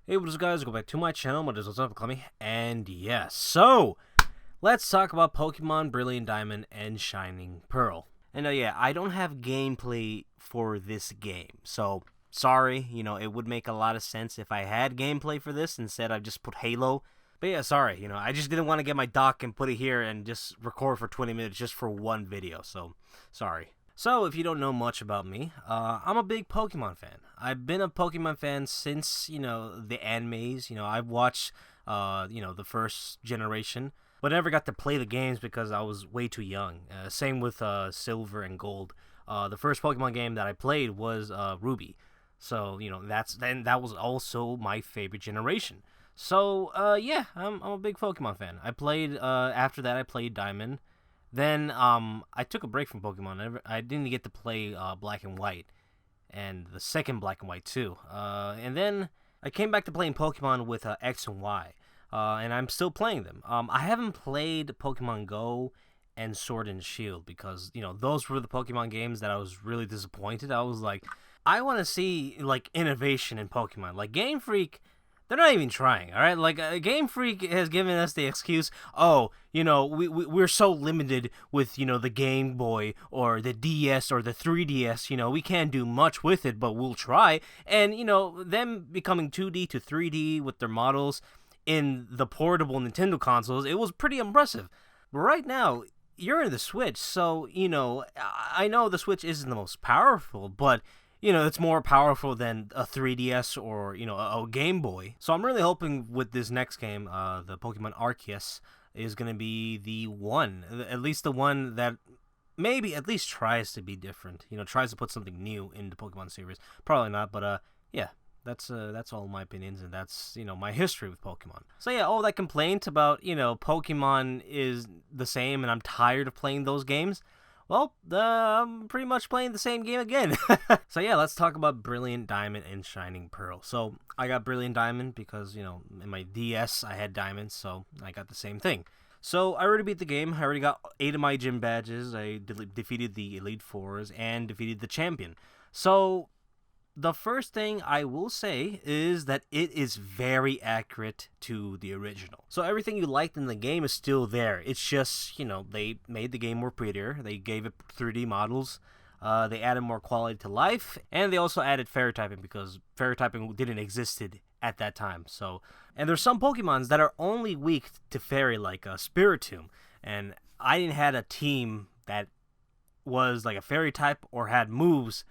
Hey, what is up, guys? Go back to my channel. What is what's up, Clemmy? And yes, so let's talk about Pokemon Brilliant Diamond and Shining Pearl. And yeah, I don't have gameplay for this game, so sorry. It would make a lot of sense if I had gameplay for this. Instead, I just put Halo. But yeah, sorry. I just didn't want to get my dock and put it here and just record for 20 minutes just for one video. So sorry. So, if you don't know much about me, I'm a big Pokemon fan. I've been a Pokemon fan since, the animes. I've watched, the first generation, but never got to play the games because I was way too young. Same with Silver and Gold. The first Pokemon game that I played was Ruby. So, that was also my favorite generation. So, yeah, I'm a big Pokemon fan. After that, I played Diamond. Then I took a break from Pokemon. I didn't get to play Black and White, and the second Black and White too. And then I came back to playing Pokemon with X and Y, and I'm still playing them. I haven't played Pokemon Go and Sword and Shield because those were the Pokemon games that I was really disappointed. I was like, I want to see like innovation in Pokemon. Like Game Freak, they're not even trying, all right? Like, Game Freak has given us the excuse, we're so limited with, the Game Boy or the DS or the 3DS, we can't do much with it, but we'll try. And, them becoming 2D to 3D with their models in the portable Nintendo consoles, it was pretty impressive. But right now, you're in the Switch, so, I know the Switch isn't the most powerful, but it's more powerful than a 3DS or, a Game Boy. So I'm really hoping with this next game, the Pokemon Arceus, is going to be the one, at least the one that maybe at least tries to be different, tries to put something new in the Pokemon series. Probably not, but yeah, that's all my opinions, and that's, my history with Pokemon. So yeah, all that complaint about, Pokemon is the same and I'm tired of playing those games. Well, I'm pretty much playing the same game again. So yeah, let's talk about Brilliant Diamond and Shining Pearl. So I got Brilliant Diamond because, in my DS I had Diamond, so I got the same thing. So I already beat the game. I already got 8 of my gym badges. I defeated the Elite Fours and defeated the champion. So the first thing I will say is that it is very accurate to the original. So everything you liked in the game is still there. It's just, they made the game more prettier. They gave it 3D models. They added more quality to life. And they also added fairy typing because fairy typing didn't exist at that time. So, and there's some Pokemons that are only weak to fairy, like Spiritomb. And I didn't have a team that was like a fairy type or had moves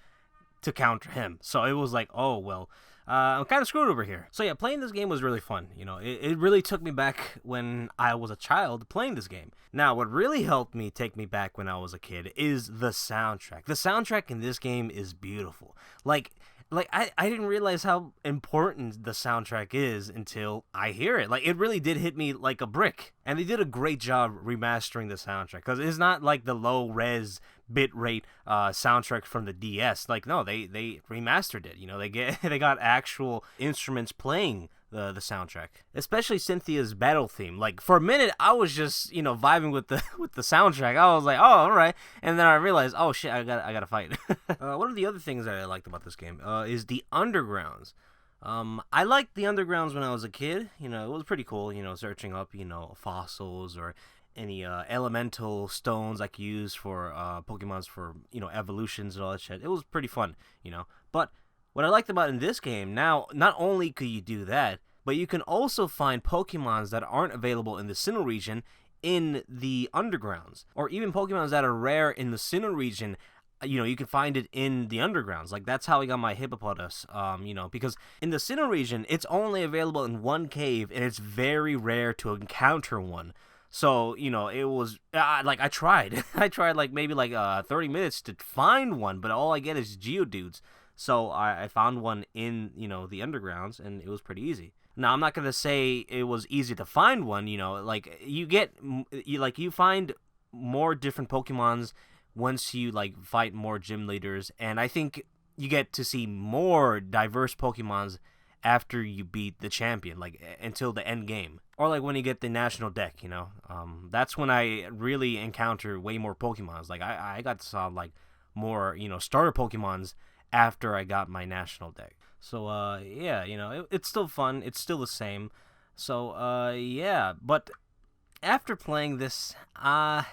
to counter him. So it was like, oh, well, I'm kind of screwed over here. So yeah, playing this game was really fun. It really took me back when I was a child playing this game. Now, what really helped me take me back when I was a kid is the soundtrack. The soundtrack in this game is beautiful. Like I didn't realize how important the soundtrack is until I hear it. Like, it really did hit me like a brick. And they did a great job remastering the soundtrack, because it's not like the low-res bitrate soundtrack from the DS. Like, no, they remastered it. They got actual instruments playing the soundtrack, especially Cynthia's battle theme. Like, for a minute, I was just vibing with the soundtrack. I was like, oh, all right, and then I realized, oh shit, I gotta fight. One of the other things that I liked about this game is the undergrounds. I liked the undergrounds when I was a kid. It was pretty cool. Searching up fossils or any elemental stones I could use for Pokemons for evolutions and all that shit. It was pretty fun. But what I liked about in this game, now, not only could you do that, but you can also find Pokemons that aren't available in the Sinnoh region in the undergrounds, or even Pokemons that are rare in the Sinnoh region. You can find it in the undergrounds. Like, that's how I got my Hippopotas, because in the Sinnoh region, it's only available in one cave, and it's very rare to encounter one. So, it was, I tried. I tried, maybe 30 minutes to find one, but all I get is Geodudes. So I found one in, the undergrounds, and it was pretty easy. Now, I'm not going to say it was easy to find one, you find more different Pokemons once you, fight more gym leaders, and I think you get to see more diverse Pokemons after you beat the champion, until the end game. Or, when you get the national deck, that's when I really encounter way more Pokemons. I got to saw, more, starter Pokemons after I got my national deck. So yeah, it's still fun. It's still the same. So yeah, but after playing this, I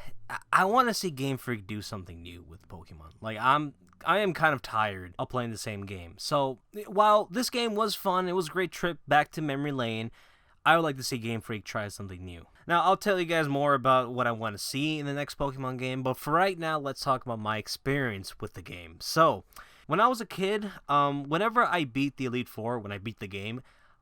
want to see Game Freak do something new with Pokemon. Like I am kind of tired of playing the same game. So while this game was fun, it was a great trip back to memory lane. I would like to see Game Freak try something new. Now, I'll tell you guys more about what I want to see in the next Pokemon game, but for right now, let's talk about my experience with the game. So, when I was a kid, whenever I beat the Elite Four, when I beat the game,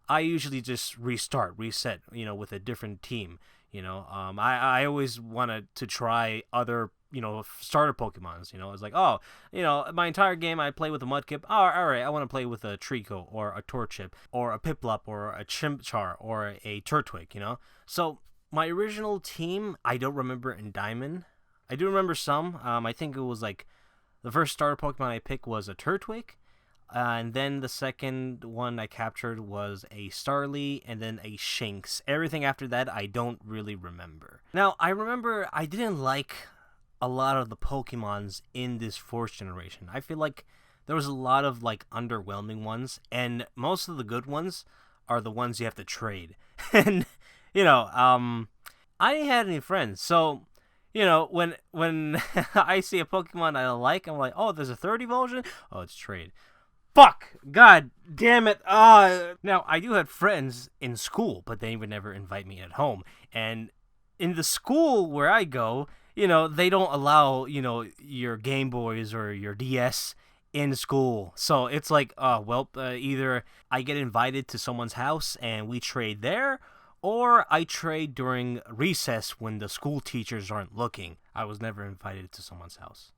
I usually just reset, with a different team. I always wanted to try other, starter Pokemons. It's like, oh, my entire game I play with a Mudkip. Oh, all right, I want to play with a Trico or a Torchic or a Piplup or a Chimchar or a Turtwig, So, my original team, I don't remember in Diamond. I do remember some. I think it was like the first starter Pokemon I picked was a Turtwig. And then the second one I captured was a Starly and then a Shinx. Everything after that, I don't really remember. Now, I remember I didn't like a lot of the Pokemons in this fourth generation. I feel like there was a lot of, underwhelming ones. And most of the good ones are the ones you have to trade. And, I didn't have any friends. So, when I see a Pokemon I like, I'm like, oh, there's a third evolution? Oh, it's trade. Fuck! God damn it! Now, I do have friends in school, but they would never invite me at home. And in the school where I go, they don't allow, your Game Boys or your DS in school. So it's like, either I get invited to someone's house and we trade there, or I trade during recess when the school teachers aren't looking. I was never invited to someone's house.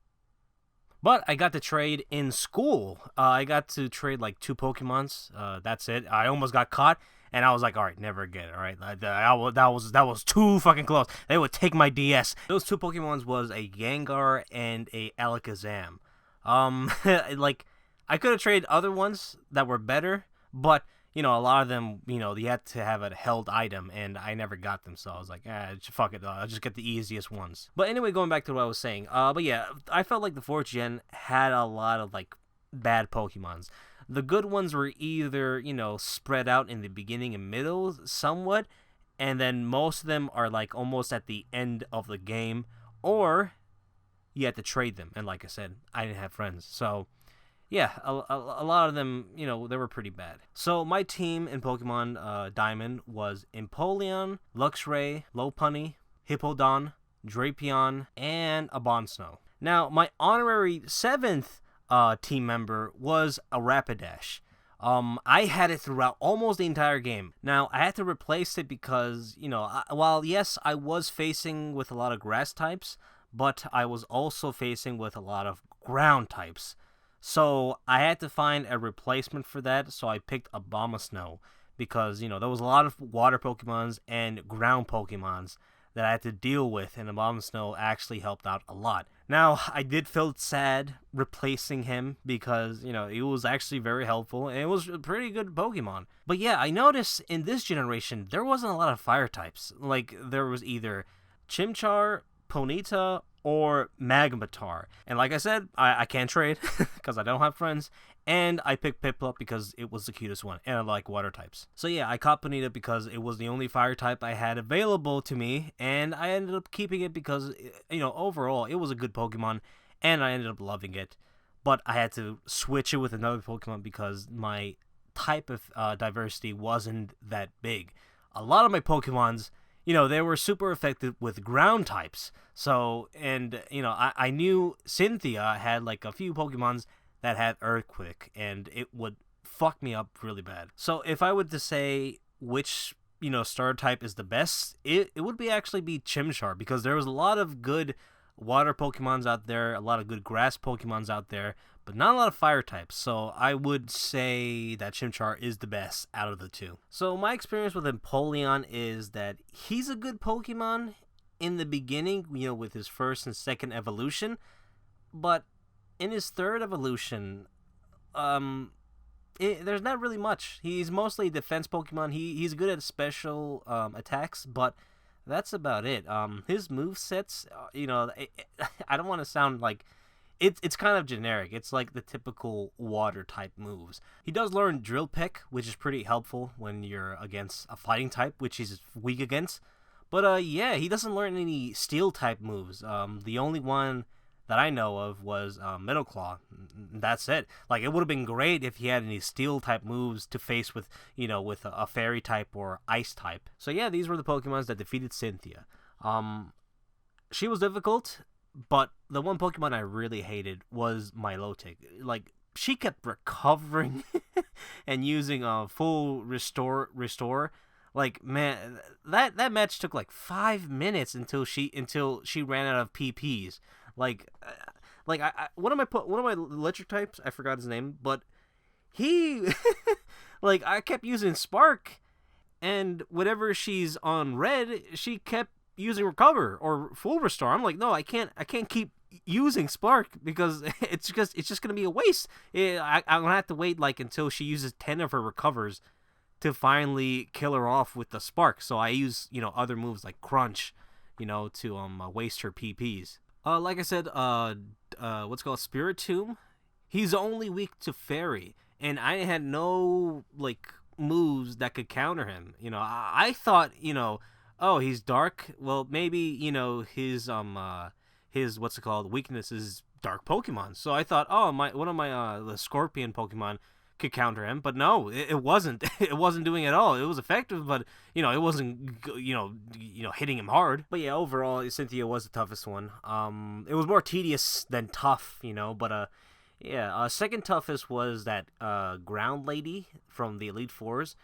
But I got to trade in school. I got to trade like 2 Pokemons. That's it. I almost got caught, and I was like, all right, never again. All right, that was too fucking close. They would take my DS. Those 2 Pokemons was a Gengar and a Alakazam. I could have traded other ones that were better, but a lot of them, you had to have a held item, and I never got them, so I was like, fuck it, I'll just get the easiest ones. But anyway, going back to what I was saying, but yeah, I felt like the 4th gen had a lot of, bad Pokemons. The good ones were either, spread out in the beginning and middle somewhat, and then most of them are, almost at the end of the game, or you had to trade them, and like I said, I didn't have friends, so yeah, a lot of them, they were pretty bad. So my team in Pokemon Diamond was Empoleon, Luxray, Lopunny, Hippowdon, Drapion, and Abomasnow. Now, my honorary 7th team member was a Rapidash. I had it throughout almost the entire game. Now, I had to replace it because, while yes, I was facing with a lot of grass types, but I was also facing with a lot of ground types. So I had to find a replacement for that, so I picked Abomasnow because, there was a lot of water Pokemons and ground Pokemons that I had to deal with, and Abomasnow actually helped out a lot. Now, I did feel sad replacing him because, it was actually very helpful, and it was a pretty good Pokemon. But yeah, I noticed in this generation, there wasn't a lot of fire types. There was either Chimchar, Ponyta, or Magnetar. And like I said, I can't trade because I don't have friends. And I picked Piplup because it was the cutest one, and I like water types. So yeah, I caught Ponyta because it was the only fire type I had available to me, and I ended up keeping it because, overall, it was a good Pokemon, and I ended up loving it. But I had to switch it with another Pokemon because my type of diversity wasn't that big. A lot of my Pokemons, they were super effective with ground types. So, and, I knew Cynthia had, a few Pokemons that had Earthquake, and it would fuck me up really bad. So, if I were to say which, starter type is the best, it would actually be Chimchar, because there was a lot of good water Pokemons out there, a lot of good grass Pokemons out there, but not a lot of fire types, so I would say that Chimchar is the best out of the 2. So my experience with Empoleon is that he's a good Pokemon in the beginning, with his first and second evolution, but in his third evolution, there's not really much. He's mostly a defense Pokemon. He's good at special attacks, but that's about it. His movesets, I don't want to sound like it's kind of generic. It's like the typical water type moves. He does learn Drill Peck, which is pretty helpful when you're against a fighting type, which he's weak against. But yeah, he doesn't learn any steel type moves. The only one that I know of was Metal Claw. That's it. Like, it would have been great if he had any steel type moves to face with, with a fairy type or ice type. So yeah, these were the Pokemons that defeated Cynthia. She was difficult, but the one Pokemon I really hated was Milotic. Like, she kept recovering and using a full restore. Like, man, that match took like 5 minutes until she ran out of PPs. Like one of my electric types, I forgot his name, but he like, I kept using Spark, and whenever she's on red, she kept using Recover or Full Restore. I'm like, no, I can't keep using Spark because it's just gonna be a waste. I'm gonna have to wait like until she uses 10 of her recovers to finally kill her off with the Spark. So I use other moves like Crunch, to waste her PPs. Like I said, what's called Spiritomb, he's only weak to Fairy, and I had no like moves that could counter him. I thought, oh, he's dark. Well, maybe his what's it called weakness is dark Pokemon. So I thought, oh, one of my the Scorpion Pokemon could counter him, but no, it wasn't. It wasn't doing it at all. It was effective, but it wasn't hitting him hard. But yeah, overall, Cynthia was the toughest one. It was more tedious than tough, but yeah, second toughest was that Ground Lady from the Elite Fours.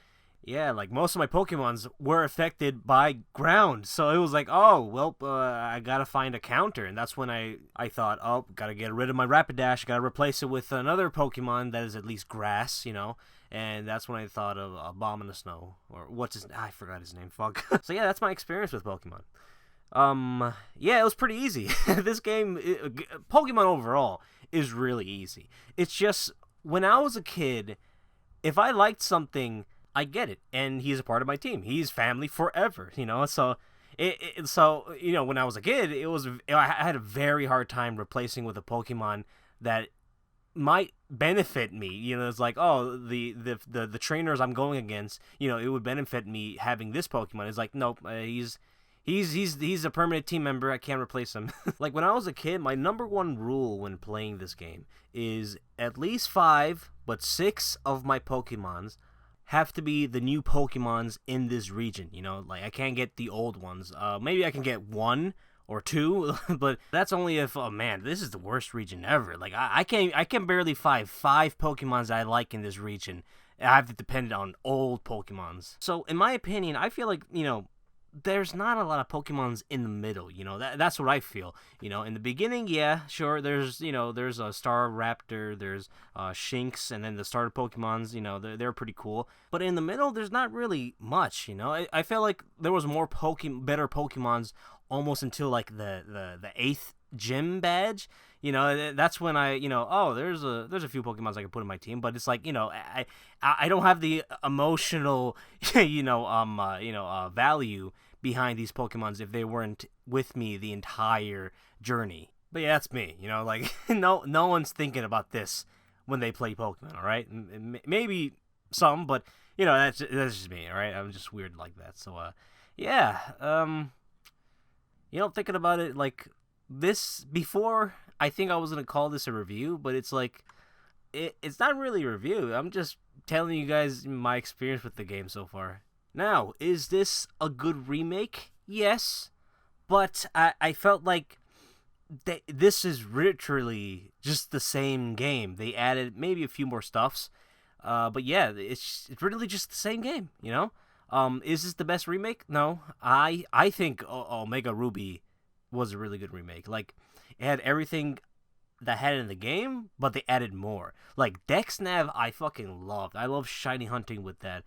Yeah, like, most of my Pokemons were affected by ground, so it was like, oh, well, I gotta find a counter, and that's when I thought, oh, gotta get rid of my Rapidash, gotta replace it with another Pokemon that is at least grass, and that's when I thought of Abomasnow, or I forgot his name, fuck. So yeah, that's my experience with Pokemon. Yeah, it was pretty easy. This game, Pokemon overall, is really easy. It's just, when I was a kid, if I liked something, I get it, and he's a part of my team. He's family forever, So, when I was a kid, I had a very hard time replacing with a Pokemon that might benefit me. It's like, oh, the trainers I'm going against, it would benefit me having this Pokemon. It's like, nope, he's a permanent team member. I can't replace him. Like, when I was a kid, my number one rule when playing this game is at least 5, but 6 of my Pokemons have to be the new Pokemons in this region, like, I can't get the old ones. Maybe I can get 1 or 2, but that's only if, oh man, this is the worst region ever. Like, I can barely find 5 Pokemons that I like in this region. I have to depend on old Pokemons. So, in my opinion, I feel like, there's not a lot of Pokemons in the middle, that's what I feel. In the beginning, yeah, sure, there's a Staraptor, there's Shinx, and then the starter Pokemons, they're pretty cool. But in the middle, there's not really much, I feel like there was more better Pokemons almost until like the 8th gym badge. That's when I, oh, there's a few Pokemons I can put in my team, but it's like, I don't have the emotional, value behind these Pokemons if they weren't with me the entire journey. But yeah, that's me, like, no one's thinking about this when they play Pokemon, all right? Maybe some, but, that's just me, all right? I'm just weird like that. So, yeah, thinking about it, like, this, before, I think I was going to call this a review, but it's like, it's not really a review. I'm just telling you guys my experience with the game so far. Now, is this a good remake? Yes, but I felt like this is literally just the same game. They added maybe a few more stuffs, but yeah, it's really just the same game, Is this the best remake? No, I think Omega Ruby was a really good remake. Like, it had everything that had in the game, but they added more. Like, DexNav, I fucking loved. I love shiny hunting with that,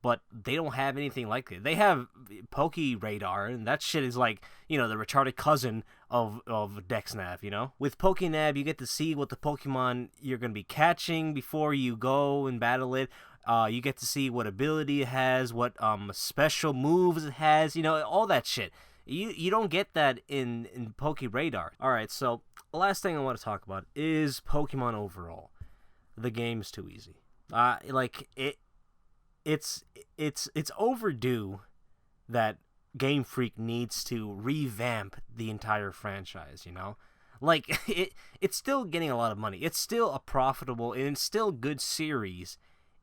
but they don't have anything like it. They have Poke Radar, and that shit is like, the retarded cousin of DexNav, With PokeNav, you get to see what the Pokemon you're going to be catching before you go and battle it. You get to see what ability it has, what special moves it has, all that shit. You don't get that in Poke Radar. All right, so the last thing I want to talk about is Pokemon overall. The game's too easy. It's overdue that Game Freak needs to revamp the entire franchise, you know? Like, it's still getting a lot of money. It's still a profitable and it's still good series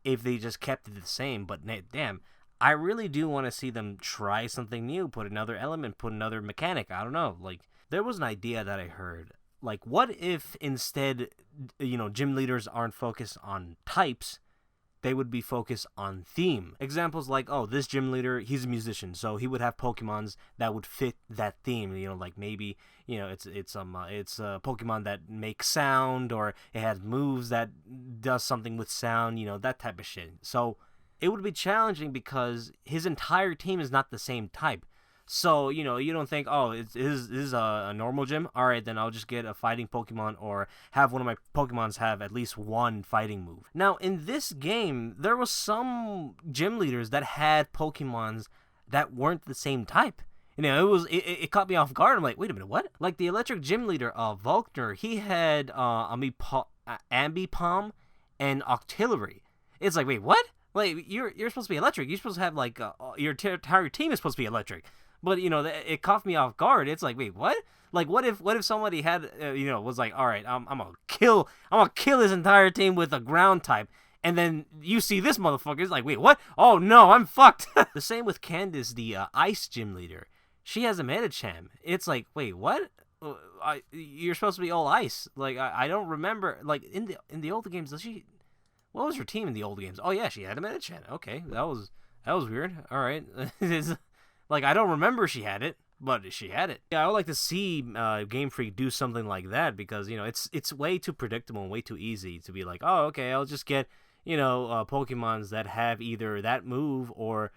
if they just kept it the same. But damn, I really do want to see them try something new, put another element, put another mechanic. I don't know. Like, there was an idea that I heard. Like, what if instead, gym leaders aren't focused on types, they would be focused on theme. Examples like, oh, this gym leader, he's a musician, so he would have Pokemons that would fit that theme. Like maybe, it's a Pokemon that makes sound, or it has moves that does something with sound, that type of shit. So it would be challenging because his entire team is not the same type. So, you don't think, oh, this is a normal gym? All right, then I'll just get a fighting Pokemon or have one of my Pokemons have at least one fighting move. Now, in this game, there was some gym leaders that had Pokemons that weren't the same type. It caught me off guard. I'm like, wait a minute, what? Like the electric gym leader, Volkner, he had Ambipom and Octillery. It's like, wait, what? Like, you're supposed to be electric. You're supposed to have, like, your entire team is supposed to be electric. But, it caught me off guard. It's like, wait, what? Like, what if somebody had, was like, all right, I'm gonna kill his entire team with a ground type. And then you see this motherfucker. It's like, wait, what? Oh, no, I'm fucked. The same with Candace, the ice gym leader. She has a Medicham. It's like, wait, what? You're supposed to be all ice. Like, I don't remember. Like, in the older games, does she... What was her team in the old games? Oh yeah, she had a Medicham. Okay, that was weird. All right, like I don't remember she had it, but she had it. Yeah, I would like to see Game Freak do something like that because it's way too predictable and way too easy to be like, oh okay, I'll just get Pokemons that have either that move or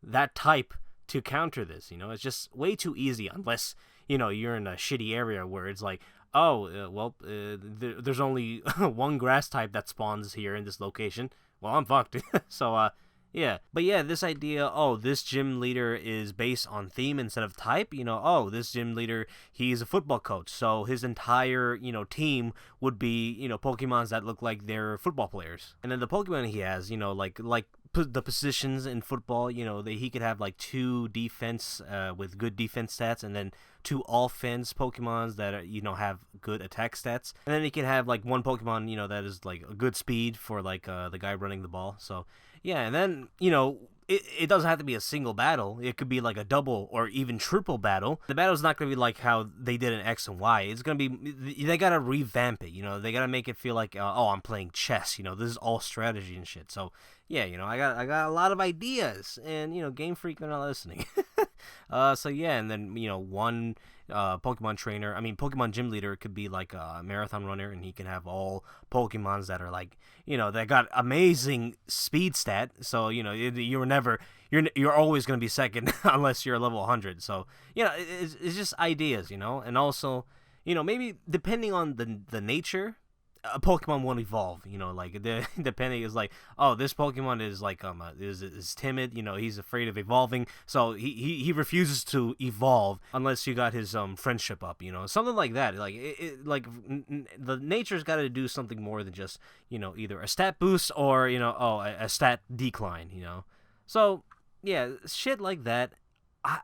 that type to counter this. It's just way too easy unless you're in a shitty area where it's like, oh, there's only one grass type that spawns here in this location. Well, I'm fucked. So, yeah. But yeah, this idea, this gym leader is based on theme instead of type. This gym leader, he's a football coach. So his entire, team would be, Pokemons that look like they're football players. And then the Pokemon he has, like the positions in football, he could have like 2 defense with good defense stats, and then 2 offense Pokemons that are, have good attack stats, and then he can have like 1 Pokemon that is like a good speed for like the guy running the ball. So yeah, and then it doesn't have to be a single battle. It could be like a double or even triple battle. The battle's not going to be like how they did in X and Y. It's going to be, they got to revamp it, they got to make it feel like, I'm playing chess, this is all strategy and shit. So, yeah, I got a lot of ideas, and, Game Freak, they're not listening. So, yeah, and then, one Pokemon gym leader could be like a marathon runner, and he can have all Pokemons that are like, that got amazing speed stat. So, you're always going to be second unless you're level 100. So, it's just ideas, and also, maybe depending on the nature, a Pokemon won't evolve, depending is like, oh, this Pokemon is like is timid, he's afraid of evolving, so he refuses to evolve unless you got his friendship up, something like that. Like the nature's got to do something more than just either a stat boost or a stat decline, so yeah, shit like that.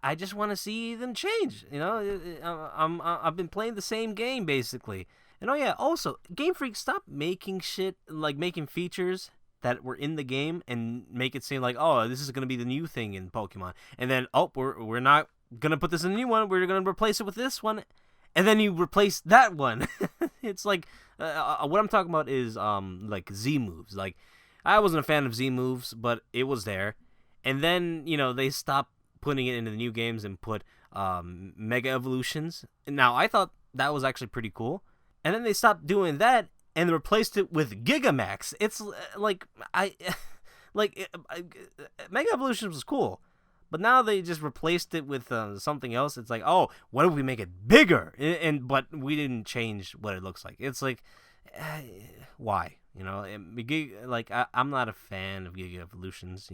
I just want to see them change. I've been playing the same game basically. And oh yeah, also, Game Freak, stop making shit, like making features that were in the game and make it seem like, oh, this is going to be the new thing in Pokemon. And then, oh, we're not going to put this in a new one, we're going to replace it with this one. And then you replace that one. It's like, what I'm talking about is, like, Z moves. Like, I wasn't a fan of Z moves, but it was there. And then, they stopped putting it into the new games and put Mega Evolutions. Now, I thought that was actually pretty cool. And then they stopped doing that and replaced it with Gigamax. It's like Mega Evolutions was cool, but now they just replaced it with something else. It's like, oh, what if we make it bigger? But we didn't change what it looks like. It's like, why? I'm not a fan of Giga Evolutions.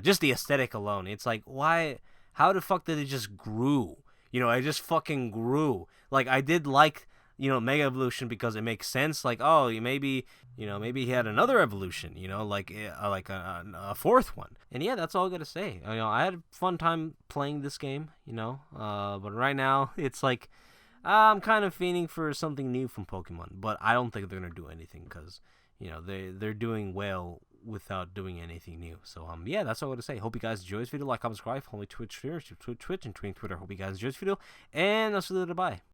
Just the aesthetic alone. It's like, why? How the fuck did it just grew? You know, I just fucking grew. Like, I did like, you know, Mega Evolution because it makes sense. Like, oh, maybe, you know, maybe he had another evolution, you know, like a fourth one. And yeah, that's all I gotta say. You know, I had a fun time playing this game, you know, but right now it's like I'm kind of fiending for something new from Pokemon, but I don't think they're gonna do anything because, you know, they're doing well without doing anything new. So yeah, that's all I gotta say. Hope you guys enjoy this video. Like, comment, subscribe. Follow me Twitch, and Twitter. Hope you guys enjoy this video, and I'll see you later. Bye.